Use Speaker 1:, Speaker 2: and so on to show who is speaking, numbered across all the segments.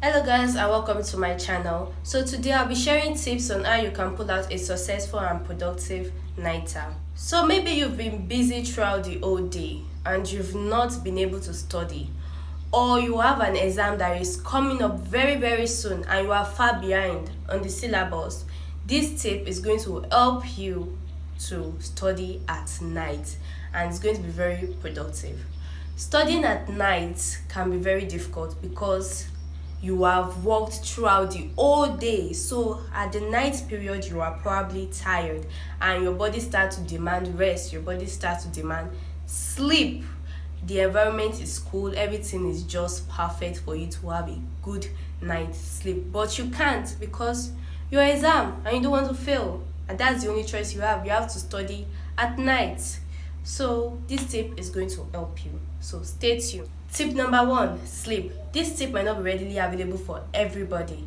Speaker 1: Hello guys and welcome to my channel. So today I'll be sharing tips on how you can pull out a successful and productive night time. So maybe you've been busy throughout the whole day and you've not been able to study, or you have an exam that is coming up very soon and you are far behind on the syllabus. This tip is going to help you to study at night and it's going to be very productive. Studying at night can be very difficult because you have worked throughout the whole day, so at the night period you are probably tired and your body starts to demand rest, your body starts to demand sleep. The environment is cool, everything is just perfect for you to have a good night's sleep, but you can't because your exam and you don't want to fail, and that's the only choice you have to study at night. So this tip is going to help you, so stay tuned. Tip number one: sleep. This tip might not be readily available for everybody.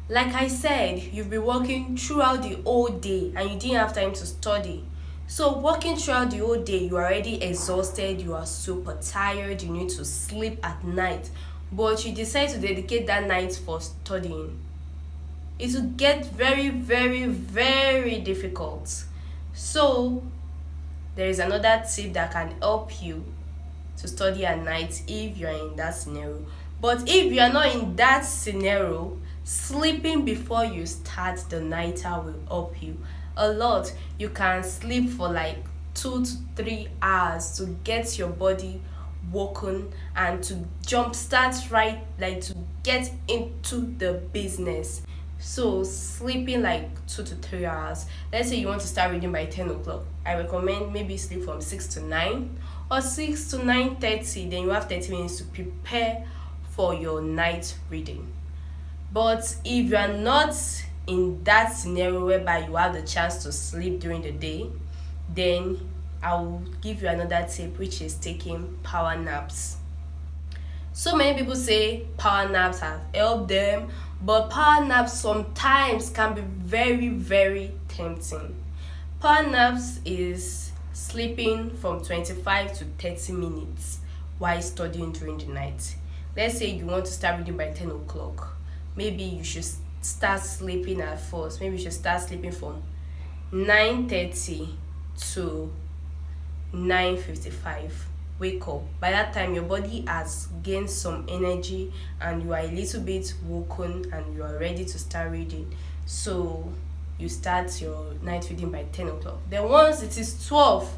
Speaker 1: Like I said, you've been working throughout the whole day and you didn't have time to study. So working throughout the whole day, you are already exhausted, you are super tired, you need to sleep at night, but you decide to dedicate that night for studying. It will get very difficult. So there is another tip that can help you to study at night if you are in that scenario. But if you are not in that scenario, sleeping before you start the nighter will help you a lot. You can sleep for like 2 to 3 hours to get your body woken and to jumpstart right, like to get into the business. So sleeping like 2 to 3 hours. Let's say you want to start reading by 10 o'clock. I recommend maybe sleep from 6 to 9 or 6 to 9:30. Then you have 30 minutes to prepare for your night reading. But if you are not in that scenario whereby you have the chance to sleep during the day, then I will give you another tip, which is taking power naps. So many people say power naps have helped them, but power naps sometimes can be very tempting. Power naps is sleeping from 25 to 30 minutes while studying during the night. Let's say you want to start reading by 10 o'clock. Maybe you should start sleeping at first. Maybe you should start sleeping from 9:30 to 9:55. Wake up. By that time your body has gained some energy and you are a little bit woken and you are ready to start reading. So you start your night reading by 10 o'clock. Then once it is 12,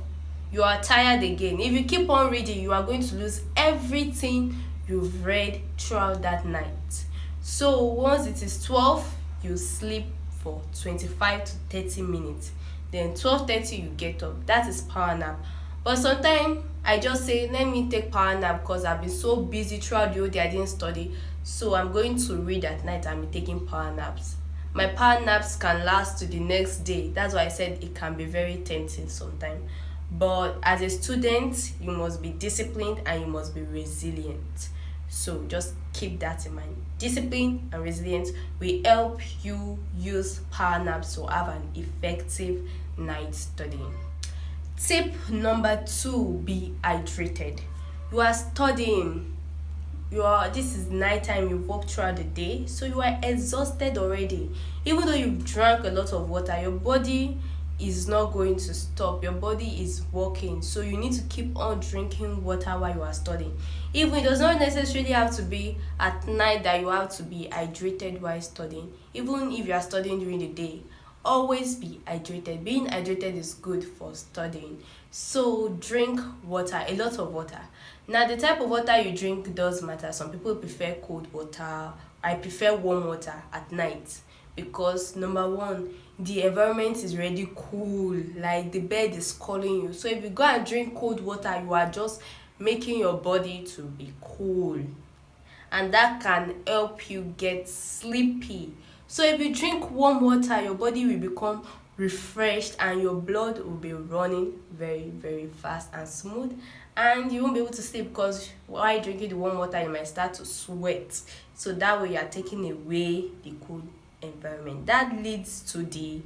Speaker 1: you are tired again. If you keep on reading, you are going to lose everything you've read throughout that night. So once it is 12, you sleep for 25 to 30 minutes. Then 12:30 you get up. That is power nap. But sometimes I just say, let me take power nap because I've been so busy throughout the whole day I didn't study. So I'm going to read at night and be taking power naps. My power naps can last to the next day. That's why I said it can be very tempting sometimes. But as a student, you must be disciplined and you must be resilient. So just keep that in mind. Discipline and resilience will help you use power naps to have an effective night studying. Tip number two: be hydrated. You are studying. This is nighttime, you've worked throughout the day, so you are exhausted already. Even though you've drank a lot of water, your body is not going to stop. Your body is working, so you need to keep on drinking water while you are studying. Even it does not necessarily have to be at night that you have to be hydrated while studying. Even if you are studying during the day, always be hydrated. Being hydrated is good for studying. So drink water, a lot of water. Now the type of water you drink does matter. Some people prefer cold water. I prefer warm water at night because number one, the environment is already cool, like the bed is calling you. So if you go and drink cold water, you are just making your body to be cool, and that can help you get sleepy. So if you drink warm water, your body will become refreshed and your blood will be running very fast and smooth, and you won't be able to sleep because while drinking the warm water you might start to sweat. So that way you are taking away the cool environment. That leads to the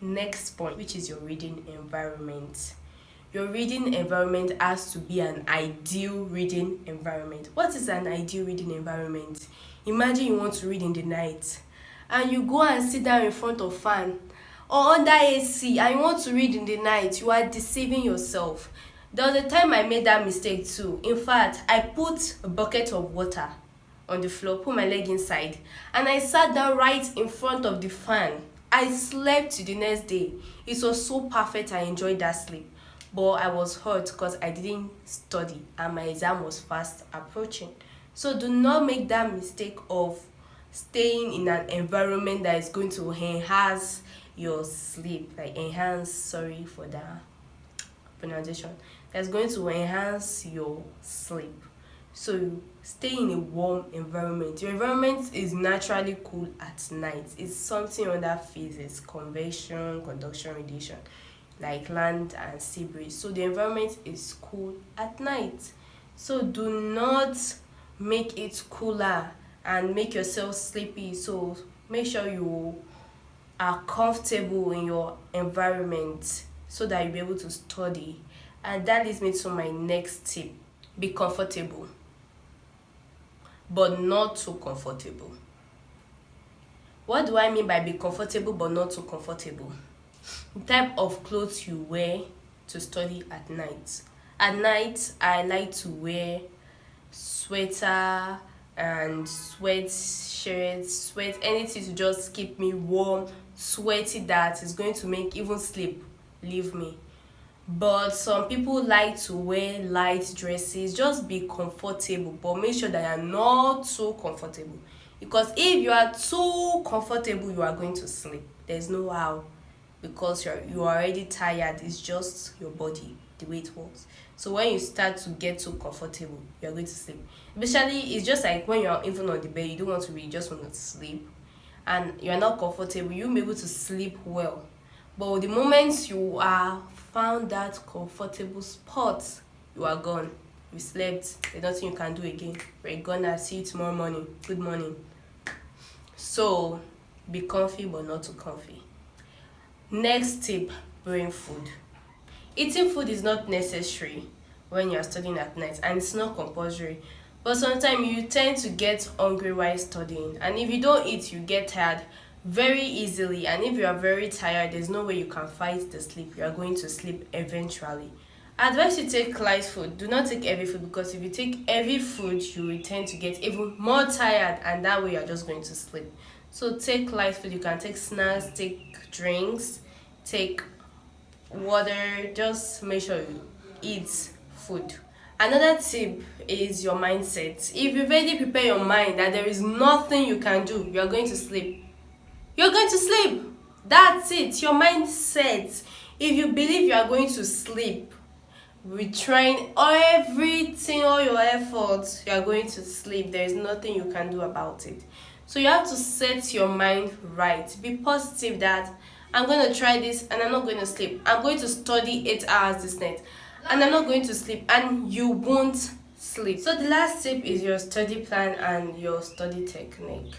Speaker 1: next point, which is your reading environment. Your reading environment has to be an ideal reading environment. What is an ideal reading environment? Imagine you want to read in the night and you go and sit down in front of fan or under AC and you want to read in the night. You are deceiving yourself. There was a time I made that mistake too. In fact, I put a bucket of water on the floor, put my leg inside, and I sat down right in front of the fan. I slept the next day. It was so perfect. I enjoyed that sleep. But I was hurt because I didn't study and my exam was fast approaching. So do not make that mistake of staying in an environment that is going to enhance your sleep. Like enhance, sorry for that pronunciation. That's going to enhance your sleep. So stay in a warm environment. Your environment is naturally cool at night. It's something under physics, convection, conduction, radiation, like land and sea breeze. So the environment is cool at night. So do not make it cooler and make yourself sleepy. So make sure you are comfortable in your environment so that you'll be able to study. And that leads me to my next tip. Be comfortable, but not too comfortable. What do I mean by be comfortable but not too comfortable? The type of clothes you wear to study at night. At night, I like to wear sweater and sweat, anything to just keep me warm, sweaty that is going to make even sleep leave me. But some people like to wear light dresses. Just be comfortable, but make sure that you are not too comfortable, because if you are too comfortable you are going to sleep. There's no how, because you are already tired. It's just your body, the way it works. So when you start to get too comfortable, you're going to sleep. Especially, it's just like when you're even on the bed, you don't want to read, you just want to sleep, and you're not comfortable, you'll be able to sleep well. But the moment you are found that comfortable spot, you are gone. You slept. There's nothing you can do again. We're gonna see you tomorrow morning. Good morning. So be comfy but not too comfy. Next tip, bring food. Eating food is not necessary when you are studying at night, and it's not compulsory. But sometimes you tend to get hungry while studying, and if you don't eat, you get tired very easily. And if you are very tired, there's no way you can fight the sleep. You are going to sleep eventually. I advise you take light food. Do not take heavy food, because if you take heavy food, you will tend to get even more tired, and that way you are just going to sleep. So take light food. You can take snacks, take drinks, take water. Just make sure you eat food. Another tip is your mindset. If you've already prepared your mind that there is nothing you can do, you're going to sleep. You're going to sleep. That's it. Your mindset. If you believe you are going to sleep, retrying everything, all your efforts, you are going to sleep. There is nothing you can do about it. So you have to set your mind right. Be positive that I'm going to try this and I'm not going to sleep. I'm going to study 8 hours this night and I'm not going to sleep, and you won't sleep. So the last tip is your study plan and your study technique.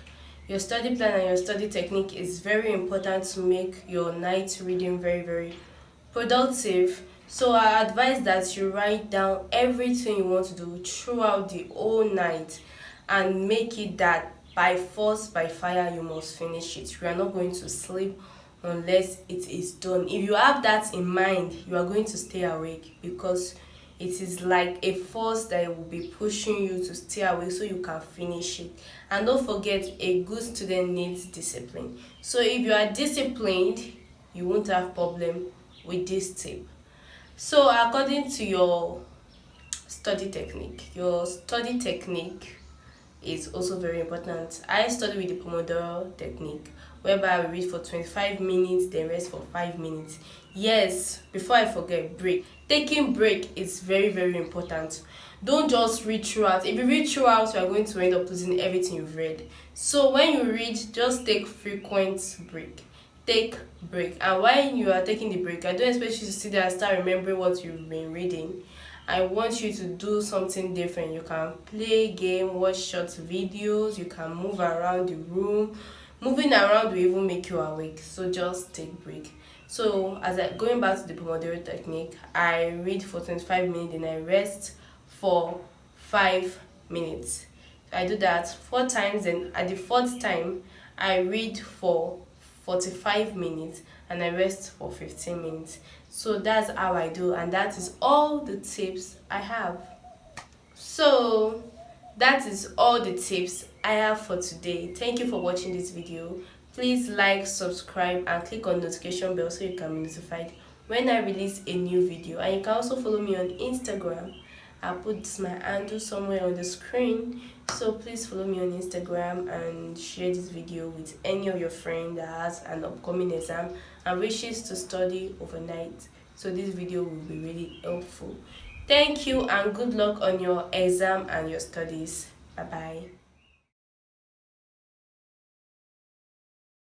Speaker 1: Your study plan and your study technique is very important to make your night reading very, very productive. So I advise that you write down everything you want to do throughout the whole night and make it that by force, by fire, you must finish it. You are not going to sleep unless it is done. If you have that in mind, you are going to stay awake, because it is like a force that will be pushing you to stay awake so you can finish it. And don't forget, a good student needs discipline. So if you are disciplined, you won't have problem with this tip. So according to your study technique is also very important. I study with the Pomodoro technique, whereby I read for 25 minutes, then rest for 5 minutes. Yes, before I forget, break. Taking break is very, very important. Don't just read throughout. If you read throughout, you are going to end up losing everything you've read. So when you read, just take frequent break. Take break. And while you are taking the break, I don't expect you to sit there and start remembering what you've been reading. I want you to do something different. You can play game, watch short videos, you can move around the room. Moving around will even make you awake. So just take break. So going back to the Pomodoro technique, I read for 25 minutes and I rest for 5 minutes. I do that 4 times, and at the fourth time I read for 45 minutes and I rest for 15 minutes. So that's how I do, and that is all the tips I have. So that is all the tips I have for today. Thank you for watching this video. Please like, subscribe, and click on notification bell so you can be notified when I release a new video. And you can also follow me on Instagram. I'll put my handle somewhere on the screen, so please follow me on Instagram and share this video with any of your friends that has an upcoming exam and wishes to study overnight. So this video will be really helpful. Thank you and good luck on your exam and your studies. Bye bye.